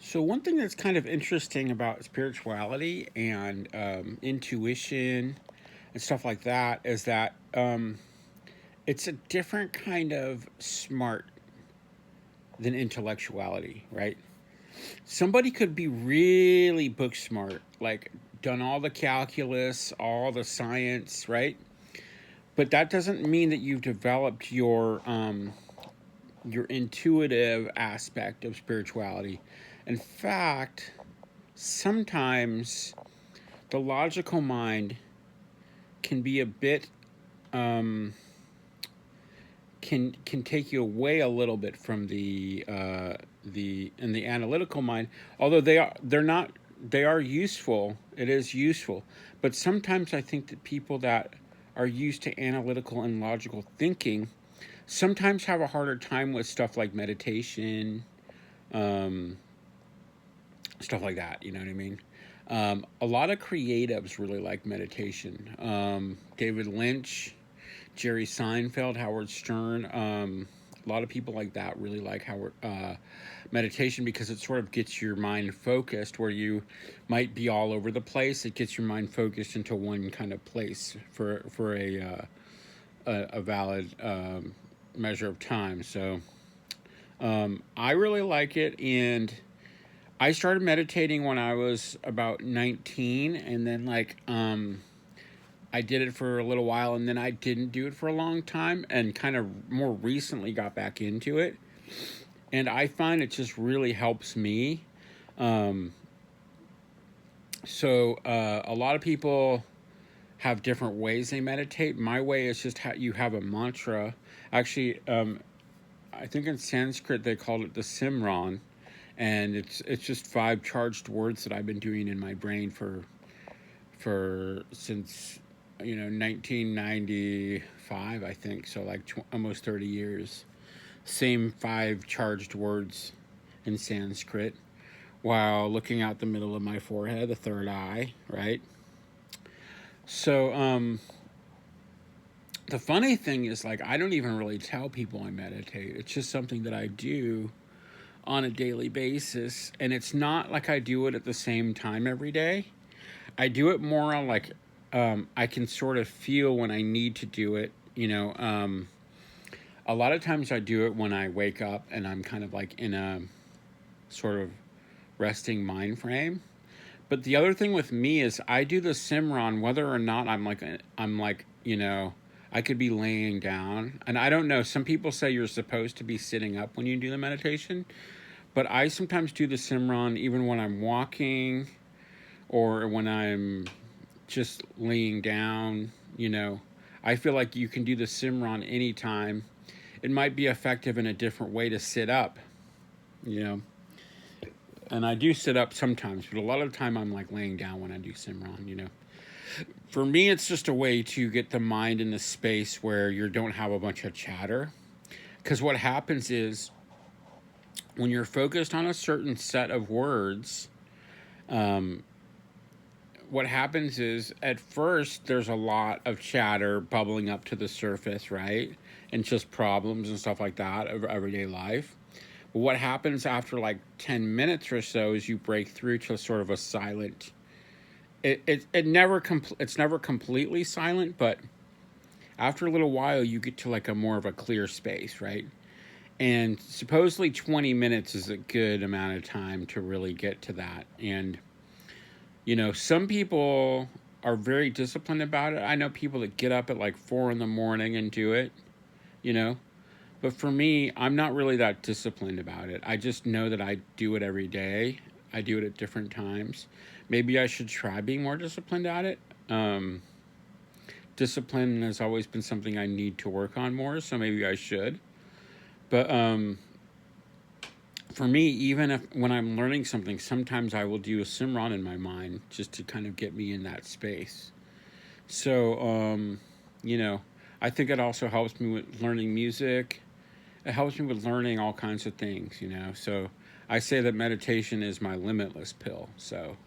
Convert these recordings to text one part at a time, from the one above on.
So one thing that's kind of interesting about spirituality and intuition and stuff like that is that it's a different kind of smart than intellectuality, right? Somebody could be really book smart, like done all the calculus, all the science, right? But that doesn't mean that you've developed your intuitive aspect of spirituality. In fact, sometimes the logical mind can be a bit um, can take you away a little bit from the analytical mind. Although they're not they are useful. It is useful, but sometimes I think that people that are used to analytical and logical thinking sometimes have a harder time with stuff like meditation, um, stuff like that. You know what I mean? A lot of creatives really like meditation. David Lynch, Jerry Seinfeld, Howard Stern. A lot of people like that really like Howard meditation because it sort of gets your mind focused where you might be all over the place. It gets your mind focused into one kind of place for a valid measure of time. So I really like it, and I started meditating when I was about 19, and then I did it for a little while, and then I didn't do it for a long time, and kind of more recently got back into it. And I find it just really helps me. Um, a lot of people have different ways they meditate. My way is just how you have a mantra. Actually, I think in Sanskrit they called it the Simran, and it's just five charged words that I've been doing in my brain for since 1995, I think. So like almost 30 years. Same five charged words in Sanskrit while looking out the middle of my forehead, the third eye, right? So the funny thing is, like, I don't even really tell people I meditate. It's just something that I do on a daily basis, and it's not like I do it at the same time every day. I do it more on like I can sort of feel when I need to do it. A lot of times I do it when I wake up and I'm kind of like in a sort of resting mind frame. But the other thing with me is I do the Simran whether or not I'm like I could be laying down, and I don't know. Some people say you're supposed to be sitting up when you do the meditation, but I sometimes do the Simran even when I'm walking or when I'm just laying down. I feel like you can do the Simran anytime. It might be effective in a different way to sit up, you know. And I do sit up sometimes, but a lot of the time I'm like laying down when I do Simran. For me, it's just a way to get the mind in the space where you don't have a bunch of chatter. Because what happens is when you're focused on a certain set of words, um, what happens is at first there's a lot of chatter bubbling up to the surface, right? And just problems and stuff like that of everyday life. But what happens after like 10 minutes or so is you break through to sort of a silent. It's never completely silent, but after a little while you get to like a more of a clear space, right? And supposedly 20 minutes is a good amount of time to really get to that. And some people are very disciplined about it. I know people that get up at like 4 in the morning and do it, you know. But for me, I'm not really that disciplined about it. I just know that I do it every day. I do it at different times. Maybe I should try being more disciplined at it. Discipline has always been something I need to work on more, so maybe I should. But for me, even if when I'm learning something, sometimes I will do a Simran in my mind just to kind of get me in that space. So, I think it also helps me with learning music. It helps me with learning all kinds of things. So I say that meditation is my limitless pill. So,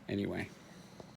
anyway.